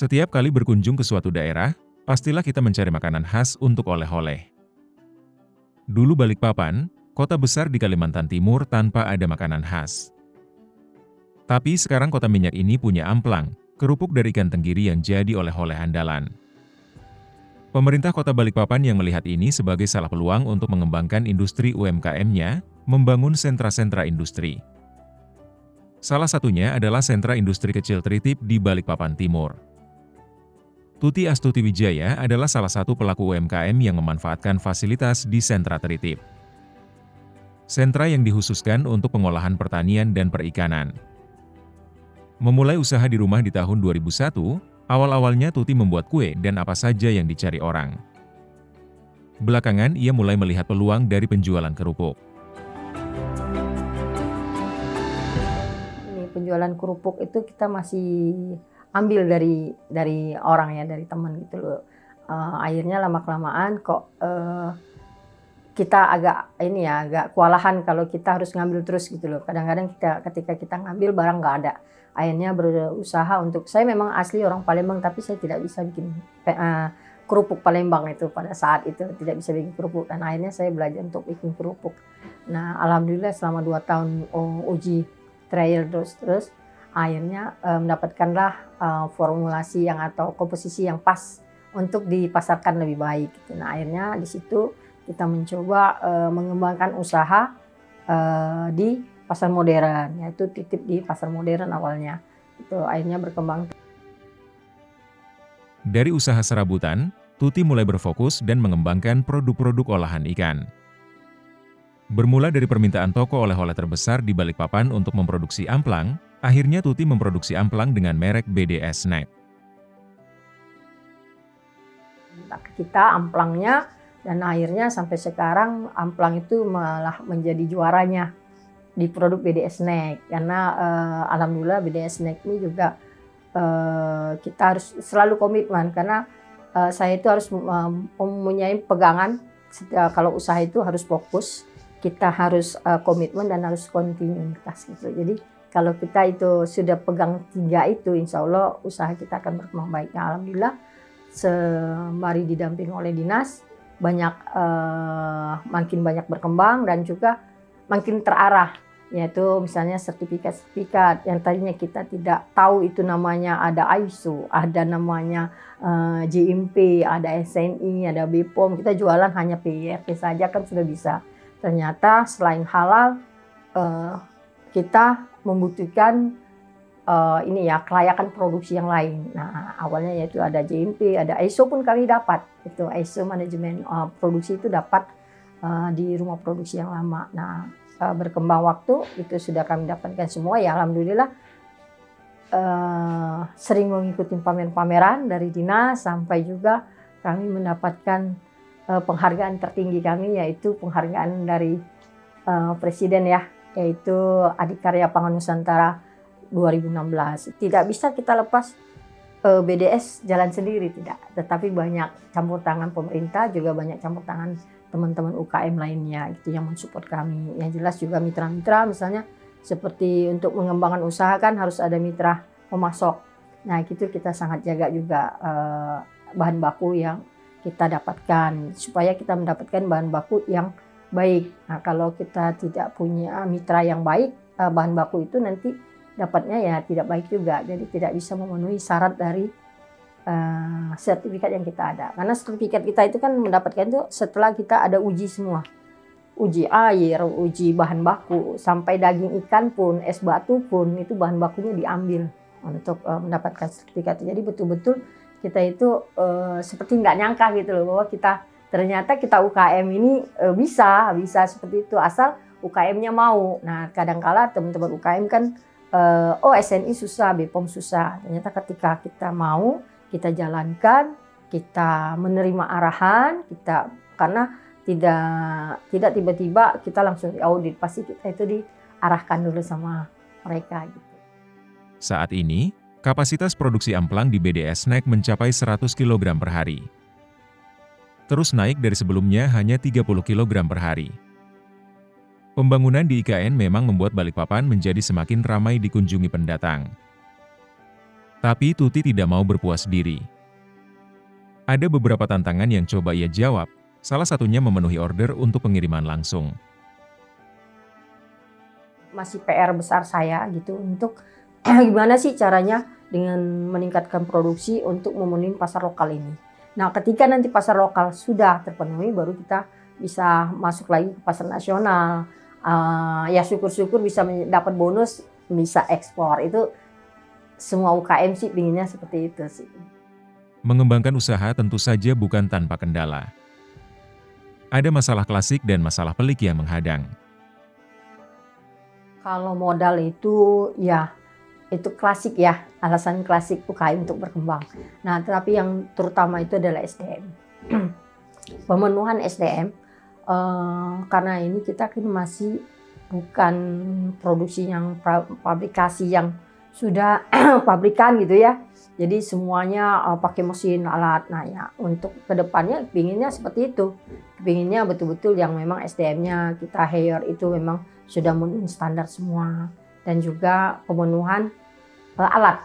Setiap kali berkunjung ke suatu daerah, pastilah kita mencari makanan khas untuk oleh-oleh. Dulu Balikpapan, kota besar di Kalimantan Timur tanpa ada makanan khas. Tapi sekarang kota minyak ini punya amplang, kerupuk dari ikan tenggiri yang jadi oleh-oleh andalan. Pemerintah Kota Balikpapan yang melihat ini sebagai salah peluang untuk mengembangkan industri UMKM-nya, membangun sentra-sentra industri. Salah satunya adalah sentra industri kecil Tritip di Balikpapan Timur. Tuti Astuti Wijaya adalah salah satu pelaku UMKM yang memanfaatkan fasilitas di sentra Tritip. Sentra yang dikhususkan untuk pengolahan pertanian dan perikanan. Memulai usaha di rumah di tahun 2001, awal-awalnya Tuti membuat kue dan apa saja yang dicari orang. Belakangan ia mulai melihat peluang dari penjualan kerupuk. Ini penjualan kerupuk itu kita masih ambil dari orang ya, dari teman gitu loh. Akhirnya lama-kelamaan kok kita agak kewalahan kalau kita harus ngambil terus gitu loh. Kadang-kadang ketika kita ngambil barang nggak ada. Akhirnya berusaha untuk, saya memang asli orang Palembang tapi saya tidak bisa bikin kerupuk Palembang itu pada saat itu, tidak bisa bikin kerupuk, dan akhirnya saya belajar untuk bikin kerupuk. Nah alhamdulillah selama 2 tahun uji trial terus akhirnya mendapatkanlah formulasi yang atau komposisi yang pas untuk dipasarkan lebih baik gitu. Nah akhirnya di situ kita mencoba mengembangkan usaha di pasar modern, yaitu titip di pasar modern awalnya. Itu akhirnya berkembang. Dari usaha serabutan, Tuti mulai berfokus dan mengembangkan produk-produk olahan ikan. Bermula dari permintaan toko oleh-oleh terbesar di Balikpapan untuk memproduksi amplang, akhirnya Tuti memproduksi amplang dengan merek BDS Snack. Kita amplangnya, dan akhirnya sampai sekarang amplang itu malah menjadi juaranya di produk BDS Snack, karena alhamdulillah BDS Snack ini juga kita harus selalu komitmen, karena saya itu harus mempunyai pegangan kalau usaha itu harus fokus, kita harus komitmen dan harus kontinuitas gitu. Jadi kalau kita itu sudah pegang 3 itu, insya Allah usaha kita akan berkembang baik. Nah, alhamdulillah sembari didamping oleh dinas makin banyak berkembang dan juga makin terarah, yaitu misalnya sertifikat-sertifikat yang tadinya kita tidak tahu itu namanya, ada ISO, ada namanya GMP, ada SNI, ada BPOM, kita jualan hanya PIRT saja kan sudah bisa. Ternyata selain halal kita membutuhkan kelayakan produksi yang lain. Nah awalnya yaitu ada GMP, ada ISO pun kami dapat, itu ISO manajemen produksi itu dapat di rumah produksi yang lama. Nah berkembang waktu itu sudah kami dapatkan semua ya, alhamdulillah. Sering mengikuti pameran-pameran dari dinas, sampai juga kami mendapatkan penghargaan tertinggi kami, yaitu penghargaan dari Presiden ya, yaitu Adikarya Pangan Nusantara 2016. Tidak bisa kita lepas BDS jalan sendiri, tidak, tetapi banyak campur tangan pemerintah, juga banyak campur tangan teman-teman UKM lainnya gitu yang mensupport kami. Yang jelas juga mitra-mitra, misalnya seperti untuk mengembangkan usaha kan harus ada mitra pemasok. Nah itu kita sangat jaga juga bahan baku yang kita dapatkan, supaya kita mendapatkan bahan baku yang baik. Nah kalau kita tidak punya mitra yang baik, bahan baku itu nanti dapatnya ya tidak baik juga, jadi tidak bisa memenuhi syarat dari sertifikat yang kita ada. Karena sertifikat kita itu kan mendapatkan itu setelah kita ada uji semua, uji air, uji bahan baku, sampai daging ikan pun, es batu pun, itu bahan bakunya diambil untuk mendapatkan sertifikat. Jadi betul-betul kita itu seperti nggak nyangka gitu loh, bahwa ternyata kita UKM ini bisa seperti itu, asal UKM-nya mau. Nah kadangkala teman-teman UKM kan SNI susah, BPOM susah. Ternyata ketika kita mau, kita jalankan, kita menerima arahan, karena tidak tiba-tiba kita langsung audit, pasti kita itu diarahkan dulu sama mereka gitu. Saat ini, kapasitas produksi amplang di BDS Snack mencapai 100 kg per hari. Terus naik dari sebelumnya hanya 30 kg per hari. Pembangunan di IKN memang membuat Balikpapan menjadi semakin ramai dikunjungi pendatang. Tapi Tuti tidak mau berpuas diri. Ada beberapa tantangan yang coba ia jawab, salah satunya memenuhi order untuk pengiriman langsung. Masih PR besar saya gitu untuk gimana sih caranya dengan meningkatkan produksi untuk memenuhi pasar lokal ini. Nah, ketika nanti pasar lokal sudah terpenuhi, baru kita bisa masuk lagi ke pasar nasional. Ya syukur-syukur bisa dapat bonus, bisa ekspor. Itu semua UKM sih pinginnya seperti itu sih. Mengembangkan usaha tentu saja bukan tanpa kendala. Ada masalah klasik dan masalah pelik yang menghadang. Kalau modal itu ya itu klasik ya, alasan klasik UKM untuk berkembang. Nah, tetapi yang terutama itu adalah SDM. Pemenuhan SDM, karena ini kita kan masih bukan produksi yang pabrikasi yang sudah pabrikan gitu ya. Jadi semuanya pakai mesin alat. Nah ya untuk kedepannya pinginnya seperti itu. Pinginnya betul-betul yang memang SDM-nya kita hire itu memang sudah memenuhi standar semua. Dan juga pemenuhan alat,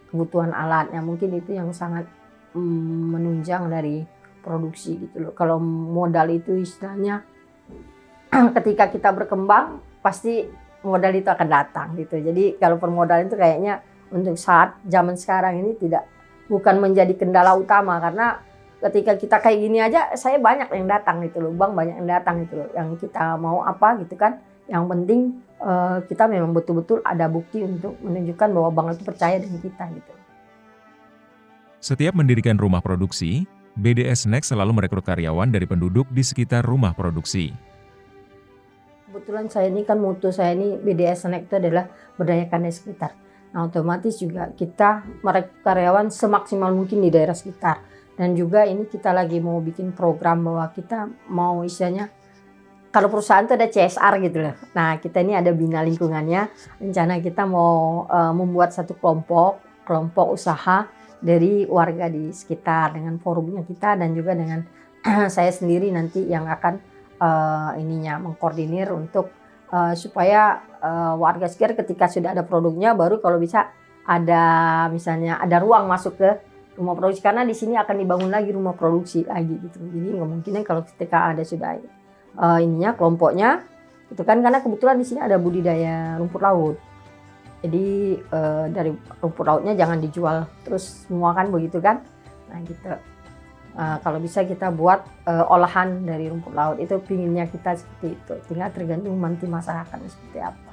kebutuhan alat. Ya mungkin itu yang sangat menunjang dari produksi gitu loh. Kalau modal itu istilahnya ketika kita berkembang pasti modal itu akan datang gitu. Jadi kalau permodalan itu kayaknya untuk saat zaman sekarang ini bukan menjadi kendala utama, karena ketika kita kayak gini aja saya banyak yang datang gitu loh, bank banyak yang datang gitu loh, yang kita mau apa gitu kan. Yang penting kita memang betul-betul ada bukti untuk menunjukkan bahwa bank itu percaya dengan kita gitu. Setiap mendirikan rumah produksi, BDS Next selalu merekrut karyawan dari penduduk di sekitar rumah produksi. Kebetulan saya ini kan moto saya ini BDS Next itu adalah berdayakan di sekitar. Nah otomatis juga kita merekrut karyawan semaksimal mungkin di daerah sekitar. Dan juga ini kita lagi mau bikin program bahwa kita mau istilahnya, kalau perusahaan itu ada CSR gitu loh. Nah kita ini ada bina lingkungannya. Rencana kita mau membuat satu kelompok usaha dari warga di sekitar dengan forumnya kita dan juga dengan saya sendiri nanti yang akan mengkoordinir untuk supaya warga sekitar ketika sudah ada produknya baru kalau bisa ada misalnya ada ruang masuk ke rumah produksi, karena di sini akan dibangun lagi rumah produksi lagi gitu. Jadi kemungkinan kalau ketika ada sudah kelompoknya itu kan, karena kebetulan di sini ada budidaya rumput laut. Jadi dari rumput lautnya jangan dijual terus semua kan begitu kan. Nah gitu. Kalau bisa kita buat olahan dari rumput laut, itu pinginnya kita seperti itu. Tinggal tergantung nanti masyarakatnya seperti apa.